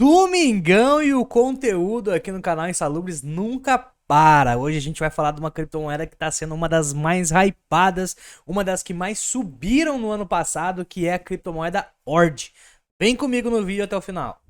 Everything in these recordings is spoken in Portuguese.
Domingão e o conteúdo aqui no canal Insalubres nunca para. Hoje a gente vai falar de uma criptomoeda que está sendo uma das mais hypadas, uma das que mais subiram no ano passado, que é a criptomoeda ORD. Vem comigo no vídeo até o final.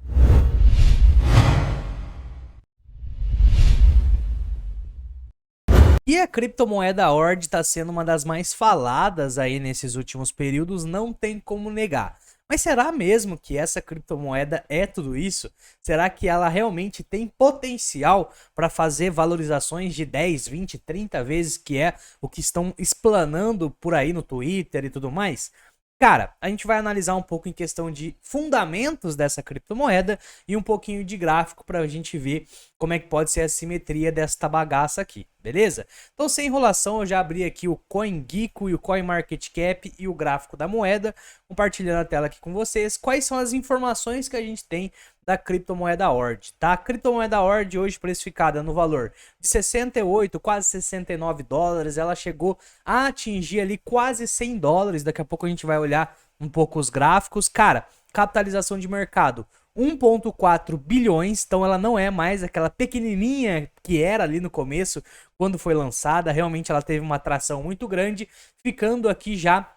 E a criptomoeda ORD está sendo uma das mais faladas aí nesses últimos períodos, não tem como negar. Mas será mesmo que essa criptomoeda é tudo isso? Será que ela realmente tem potencial para fazer valorizações de 10, 20, 30 vezes, que é o que estão explanando por aí no Twitter e tudo mais? Cara, a gente vai analisar um pouco em questão de fundamentos dessa criptomoeda e um pouquinho de gráfico para a gente ver como é que pode ser a simetria desta bagaça aqui, beleza? Então, sem enrolação, eu já abri aqui o CoinGecko e o CoinMarketCap e o gráfico da moeda, compartilhando a tela aqui com vocês. Quais são as informações que a gente tem da criptomoeda ORD, tá? A criptomoeda ORD hoje precificada no valor de 68, quase 69 dólares, ela chegou a atingir ali quase 100 dólares, daqui a pouco a gente vai olhar um pouco os gráficos. Cara, capitalização de mercado 1,4 bilhões, então ela não é mais aquela pequenininha que era ali no começo, quando foi lançada, realmente ela teve uma atração muito grande, ficando aqui já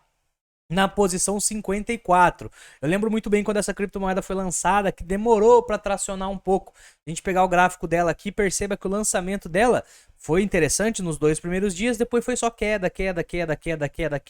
na posição 54. Eu lembro muito bem quando essa criptomoeda foi lançada, que demorou para tracionar um pouco. A gente pegar o gráfico dela aqui, perceba que o lançamento dela foi interessante nos 2 primeiros dias, depois foi só queda,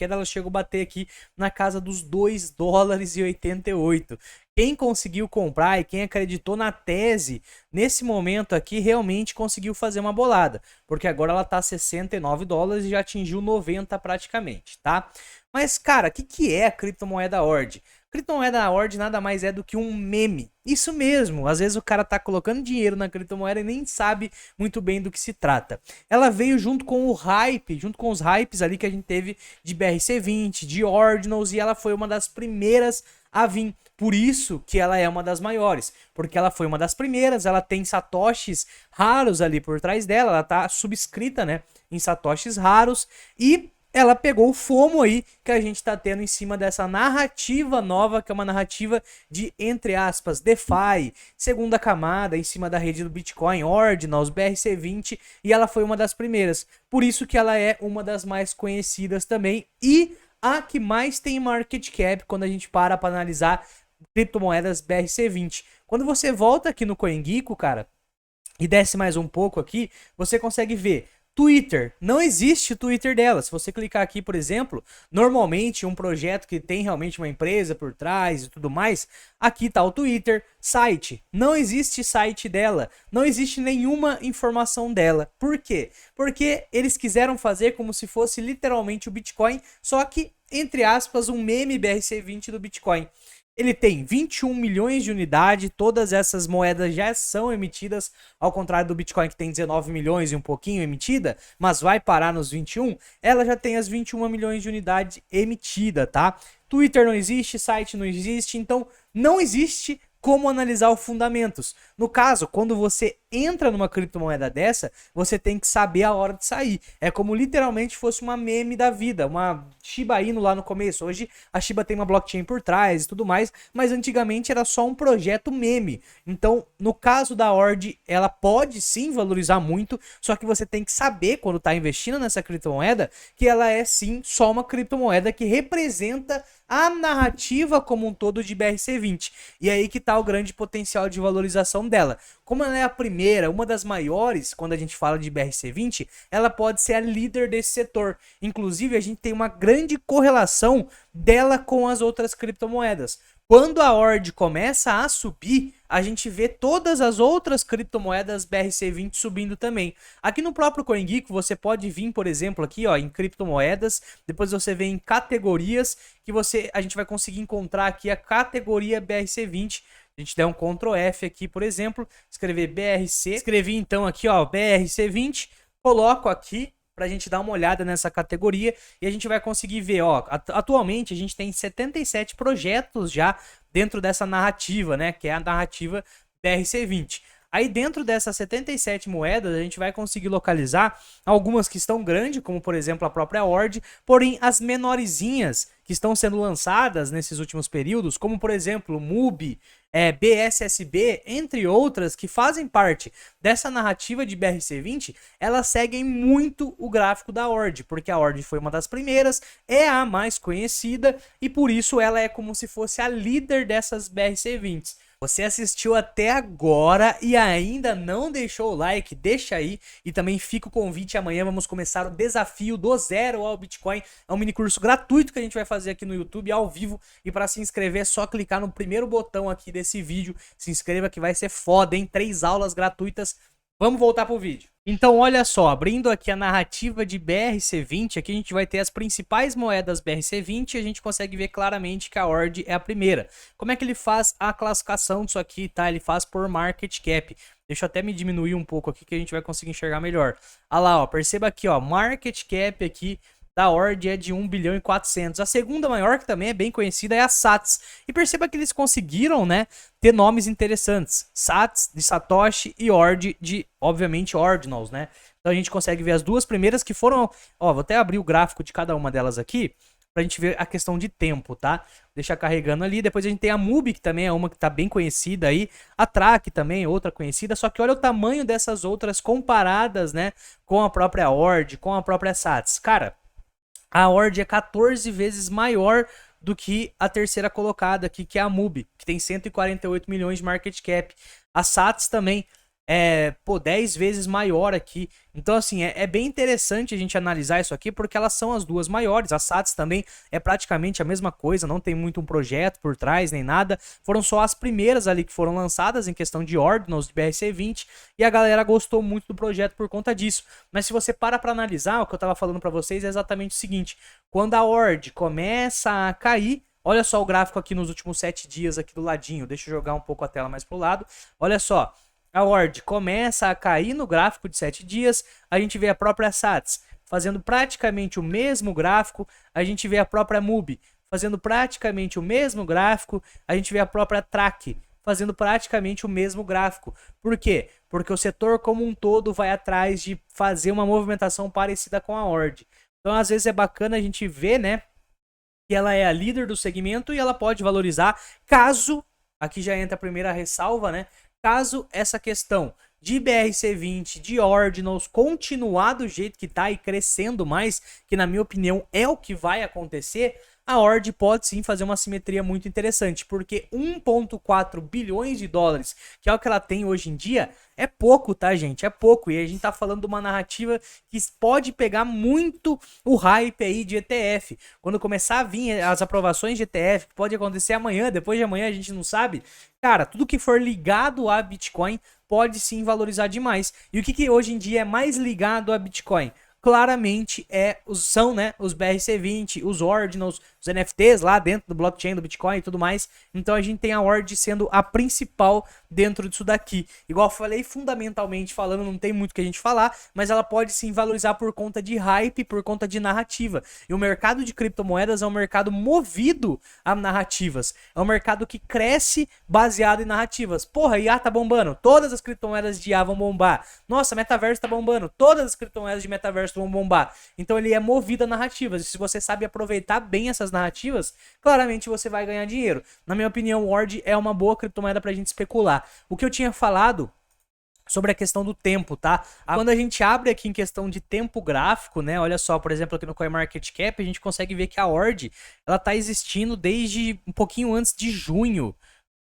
ela chegou a bater aqui na casa dos 2 dólares e 88. Quem conseguiu comprar e quem acreditou na tese, nesse momento aqui, realmente conseguiu fazer uma bolada, porque agora ela tá 69 dólares e já atingiu 90 praticamente, tá? Mas, cara, o que é a criptomoeda ORD? Criptomoeda ORD nada mais é do que um meme. Isso mesmo, às vezes o cara tá colocando dinheiro na criptomoeda e nem sabe muito bem do que se trata. Ela veio junto com o hype, junto com os hypes ali que a gente teve de BRC20, de Ordinals, e ela foi uma das primeiras a vir. Por isso que ela é uma das maiores, porque ela foi uma das primeiras, ela tem satoshis raros ali por trás dela, ela tá subscrita, né, em satoshis raros, e ela pegou o FOMO aí que a gente tá tendo em cima dessa narrativa nova, que é uma narrativa de, entre aspas, DeFi, segunda camada, em cima da rede do Bitcoin, Ordinals, BRC20, e ela foi uma das primeiras. Por isso que ela é uma das mais conhecidas também, e a que mais tem market cap quando a gente para analisar criptomoedas BRC20. Quando você volta aqui no CoinGecko, cara, e desce mais um pouco aqui, você consegue ver Twitter, não existe o Twitter dela. Se você clicar aqui, por exemplo, normalmente um projeto que tem realmente uma empresa por trás e tudo mais, aqui tá o Twitter, site, não existe site dela, não existe nenhuma informação dela. Por quê? Porque eles quiseram fazer como se fosse literalmente o Bitcoin, só que, entre aspas, um meme BRC20 do Bitcoin. Ele tem 21 milhões de unidade, todas essas moedas já são emitidas, ao contrário do Bitcoin que tem 19 milhões e um pouquinho emitida, mas vai parar nos 21, ela já tem as 21 milhões de unidade emitida, tá? Twitter não existe, site não existe, então não existe como analisar os fundamentos. No caso, quando você entra numa criptomoeda dessa, você tem que saber a hora de sair. É como literalmente fosse uma meme da vida, uma Shiba Inu lá no começo. Hoje a Shiba tem uma blockchain por trás e tudo mais, mas antigamente era só um projeto meme. Então, no caso da ORD, ela pode sim valorizar muito, só que você tem que saber, quando está investindo nessa criptomoeda, que ela é sim só uma criptomoeda que representa a narrativa como um todo de BRC20. E aí que tá o grande potencial de valorização dela. Como ela é a primeira, uma das maiores, quando a gente fala de BRC20, ela pode ser a líder desse setor. Inclusive, a gente tem uma grande correlação dela com as outras criptomoedas. Quando a ORD começa a subir, a gente vê todas as outras criptomoedas BRC20 subindo também. Aqui no próprio CoinGecko você pode vir, por exemplo, aqui ó, em criptomoedas, depois você vem em categorias, que a gente vai conseguir encontrar aqui a categoria BRC20. A gente der um Ctrl F aqui, por exemplo, escrever BRC, escrevi então aqui ó, BRC20, coloco aqui para a gente dar uma olhada nessa categoria e a gente vai conseguir ver, ó, atualmente a gente tem 77 projetos já dentro dessa narrativa, né, que é a narrativa BRC20. Aí dentro dessas 77 moedas, a gente vai conseguir localizar algumas que estão grandes, como por exemplo a própria ORD, porém as menorzinhas que estão sendo lançadas nesses últimos períodos, como por exemplo MUBI, BSSB, entre outras, que fazem parte dessa narrativa de BRC20, elas seguem muito o gráfico da Ord, porque a Ord foi uma das primeiras, é a mais conhecida e por isso ela é como se fosse a líder dessas BRC20s. Você assistiu até agora e ainda não deixou o like, deixa aí. E também fica o convite, amanhã vamos começar o desafio do zero ao Bitcoin. É um mini curso gratuito que a gente vai fazer aqui no YouTube ao vivo. E para se inscrever é só clicar no primeiro botão aqui desse vídeo. Se inscreva que vai ser foda, hein? 3 aulas gratuitas. Vamos voltar pro vídeo. Então, olha só, abrindo aqui a narrativa de BRC20, aqui a gente vai ter as principais moedas BRC20 e a gente consegue ver claramente que a Ord é a primeira. Como é que ele faz a classificação disso aqui, tá? Ele faz por market cap. Deixa eu até me diminuir um pouco aqui que a gente vai conseguir enxergar melhor. Olha lá, ó, perceba aqui, ó, market cap aqui da Ord é de 1 bilhão e 400. A segunda maior, que também é bem conhecida, é a SATS. E perceba que eles conseguiram, né, ter nomes interessantes. SATS de Satoshi e Ord de, obviamente, Ordinals, né? Então a gente consegue ver as duas primeiras que foram... Ó, vou até abrir o gráfico de cada uma delas aqui pra gente ver a questão de tempo, tá? Deixa carregando ali. Depois a gente tem a MUBI, que também é uma que tá bem conhecida aí. A Track também é outra conhecida. Só que olha o tamanho dessas outras comparadas, né, com a própria Ord, com a própria SATS. Cara, a Ord é 14 vezes maior do que a terceira colocada aqui, que é a MUBI, que tem 148 milhões de market cap. A SATS também é, 10 vezes maior aqui. Então, assim, é bem interessante a gente analisar isso aqui, porque elas são as duas maiores. A SATS também é praticamente a mesma coisa, não tem muito um projeto por trás, nem nada. Foram só as primeiras ali que foram lançadas em questão de Ordinals, de BRC20, e a galera gostou muito do projeto por conta disso. Mas se você para analisar, o que eu tava falando para vocês é exatamente o seguinte: quando a Ord começa a cair, olha só o gráfico aqui nos últimos 7 dias aqui do ladinho. Deixa eu jogar um pouco a tela mais pro lado. Olha só. A Ord começa a cair no gráfico de 7 dias, a gente vê a própria SATS fazendo praticamente o mesmo gráfico, a gente vê a própria MUBI fazendo praticamente o mesmo gráfico, a gente vê a própria Track fazendo praticamente o mesmo gráfico. Por quê? Porque o setor como um todo vai atrás de fazer uma movimentação parecida com a Ord. Então, às vezes é bacana a gente ver, né, que ela é a líder do segmento e ela pode valorizar caso, aqui já entra a primeira ressalva, né, caso essa questão de BRC20, de Ordinals, continuar do jeito que tá e crescendo mais, que na minha opinião é o que vai acontecer, a Ord pode sim fazer uma simetria muito interessante, porque 1,4 bilhões de dólares, que é o que ela tem hoje em dia, é pouco, tá, gente? É pouco. E a gente tá falando de uma narrativa que pode pegar muito o hype aí de ETF. Quando começar a vir as aprovações de ETF, que pode acontecer amanhã, depois de amanhã a gente não sabe. Cara, tudo que for ligado a Bitcoin pode sim valorizar demais. E o que hoje em dia é mais ligado a Bitcoin? Claramente são, né, os BRC20, os Ordinals, os NFTs lá dentro do blockchain do Bitcoin e tudo mais. Então a gente tem a Ord sendo a principal dentro disso daqui. Igual eu falei, fundamentalmente falando, não tem muito o que a gente falar, mas ela pode sim valorizar por conta de hype, por conta de narrativa. E o mercado de criptomoedas é um mercado movido a narrativas. É um mercado que cresce baseado em narrativas. Porra, IA tá bombando, todas as criptomoedas de IA vão bombar. Nossa, metaverso tá bombando, todas as criptomoedas de metaverso vão bombar. Então ele é movido a narrativas. E se você sabe aproveitar bem essas narrativas, claramente você vai ganhar dinheiro. Na minha opinião, o Ord é uma boa criptomoeda pra gente especular. O que eu tinha falado sobre a questão do tempo, tá? Quando a gente abre aqui em questão de tempo gráfico, né? Olha só, por exemplo, aqui no CoinMarketCap, a gente consegue ver que a Ord, ela tá existindo desde um pouquinho antes de junho.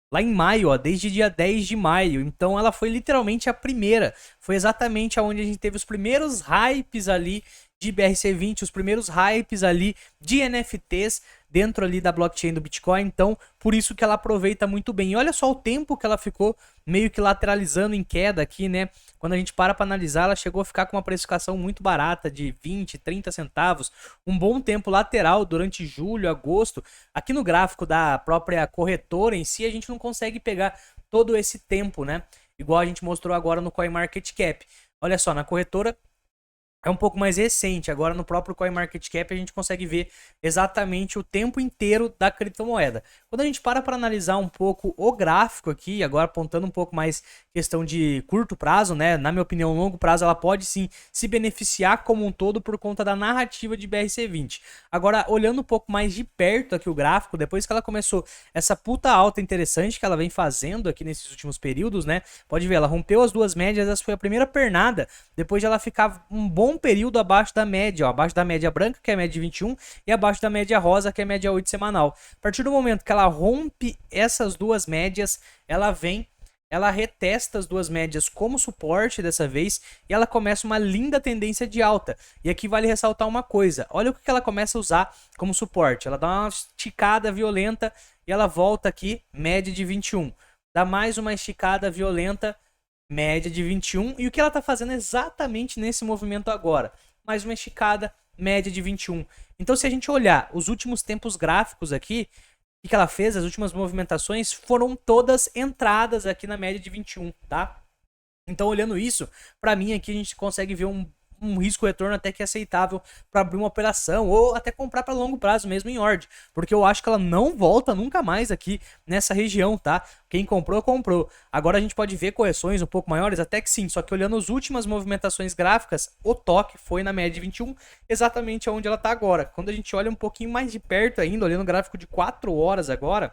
Lá em maio, ó, desde dia 10 de maio. Então ela foi literalmente a primeira. Foi exatamente onde a gente teve os primeiros hypes ali de BRC20, os primeiros hypes ali de NFTs dentro ali da blockchain do Bitcoin. Então, por isso que ela aproveita muito bem. E olha só o tempo que ela ficou meio que lateralizando em queda aqui, né? Quando a gente para analisar, ela chegou a ficar com uma precificação muito barata, de 20, 30 centavos. Um bom tempo lateral durante julho, agosto. Aqui no gráfico da própria corretora em si, a gente não consegue pegar todo esse tempo, né? Igual a gente mostrou agora no CoinMarketCap. Olha só, na corretora, é um pouco mais recente. Agora no próprio CoinMarketCap a gente consegue ver exatamente o tempo inteiro da criptomoeda. Quando a gente para analisar um pouco o gráfico aqui, agora apontando um pouco mais questão de curto prazo, né? Na minha opinião, longo prazo ela pode sim se beneficiar como um todo por conta da narrativa de BRC20. Agora, olhando um pouco mais de perto aqui o gráfico, depois que ela começou essa puta alta interessante que ela vem fazendo aqui nesses últimos períodos, né? Pode ver, ela rompeu as duas médias, essa foi a primeira pernada, depois de ela ficar um bom período abaixo da média, ó, abaixo da média branca, que é a média de 21, e abaixo da média rosa, que é a média 8 semanal. A partir do momento que ela rompe essas duas médias, ela retesta as duas médias como suporte dessa vez e ela começa uma linda tendência de alta. E aqui vale ressaltar uma coisa, olha o que ela começa a usar como suporte. Ela dá uma esticada violenta e ela volta aqui, média de 21. Dá mais uma esticada violenta, média de 21. E o que ela está fazendo exatamente nesse movimento agora? Mais uma esticada, média de 21. Então se a gente olhar os últimos tempos gráficos aqui, o que ela fez, as últimas movimentações foram todas entradas aqui na média de 21, tá? Então, olhando isso, para mim aqui a gente consegue ver um risco-retorno até que aceitável para abrir uma operação ou até comprar para longo prazo mesmo em ordem, porque eu acho que ela não volta nunca mais aqui nessa região, tá? Quem comprou, comprou. Agora a gente pode ver correções um pouco maiores, até que sim, só que olhando as últimas movimentações gráficas, o toque foi na média de 21, exatamente onde ela tá agora. Quando a gente olha um pouquinho mais de perto ainda, olhando o gráfico de 4 horas agora,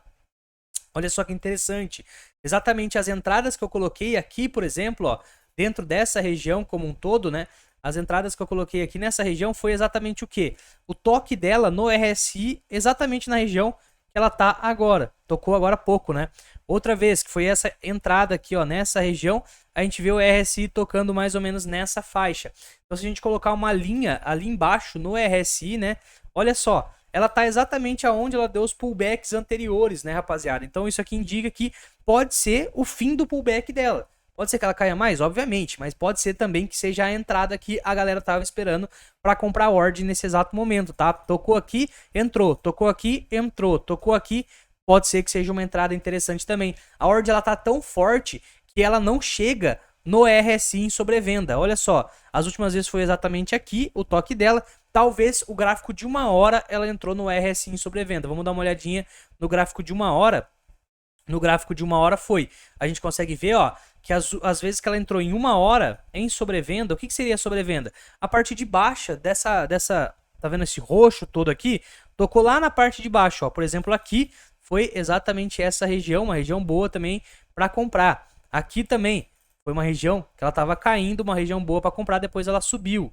olha só que interessante. Exatamente as entradas que eu coloquei aqui, por exemplo, ó, dentro dessa região como um todo, né? As entradas que eu coloquei aqui nessa região foi exatamente o quê? O toque dela no RSI exatamente na região que ela tá agora. Tocou agora há pouco, né? Outra vez, que foi essa entrada aqui, ó, nessa região, a gente vê o RSI tocando mais ou menos nessa faixa. Então, se a gente colocar uma linha ali embaixo no RSI, né? Olha só, ela tá exatamente aonde ela deu os pullbacks anteriores, né, rapaziada? Então, isso aqui indica que pode ser o fim do pullback dela. Pode ser que ela caia mais, obviamente, mas pode ser também que seja a entrada que a galera tava esperando para comprar ordem nesse exato momento, tá? Tocou aqui, entrou, tocou aqui, entrou, tocou aqui, pode ser que seja uma entrada interessante também. A ordem ela tá tão forte que ela não chega no RSI em sobrevenda. Olha só, as últimas vezes foi exatamente aqui o toque dela. Talvez o gráfico de uma hora ela entrou no RSI em sobrevenda. Vamos dar uma olhadinha no gráfico de uma hora. No gráfico de uma hora foi. A gente consegue ver, ó, que as vezes que ela entrou em uma hora em sobrevenda, o que seria sobrevenda? A parte de baixa dessa, tá vendo esse roxo todo aqui? Tocou lá na parte de baixo, ó. Por exemplo, aqui foi exatamente essa região, uma região boa também para comprar. Aqui também foi uma região que ela tava caindo, uma região boa para comprar, depois ela subiu.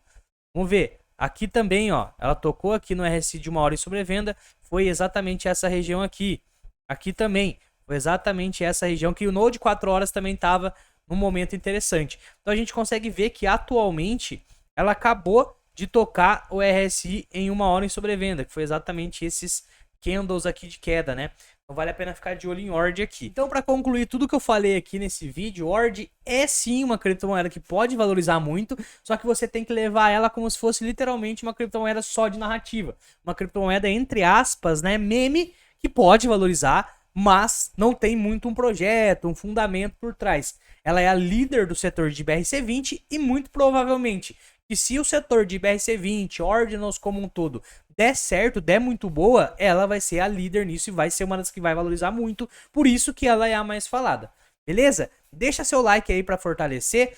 Vamos ver. Aqui também, ó, ela tocou aqui no RSI de uma hora em sobrevenda, foi exatamente essa região aqui. Aqui também foi exatamente essa região que o Node 4 horas também estava num momento interessante. Então a gente consegue ver que atualmente ela acabou de tocar o RSI em uma hora em sobrevenda, que foi exatamente esses candles aqui de queda, né? Então vale a pena ficar de olho em ORD aqui. Então, para concluir tudo que eu falei aqui nesse vídeo, ORD é sim uma criptomoeda que pode valorizar muito, só que você tem que levar ela como se fosse literalmente uma criptomoeda só de narrativa. Uma criptomoeda, entre aspas, né, meme, que pode valorizar, mas não tem muito um projeto, um fundamento por trás. Ela é a líder do setor de BRC20 e muito provavelmente que se o setor de BRC20, Ordinals como um todo, der certo, der muito boa, ela vai ser a líder nisso e vai ser uma das que vai valorizar muito, por isso que ela é a mais falada. Beleza? Deixa seu like aí para fortalecer.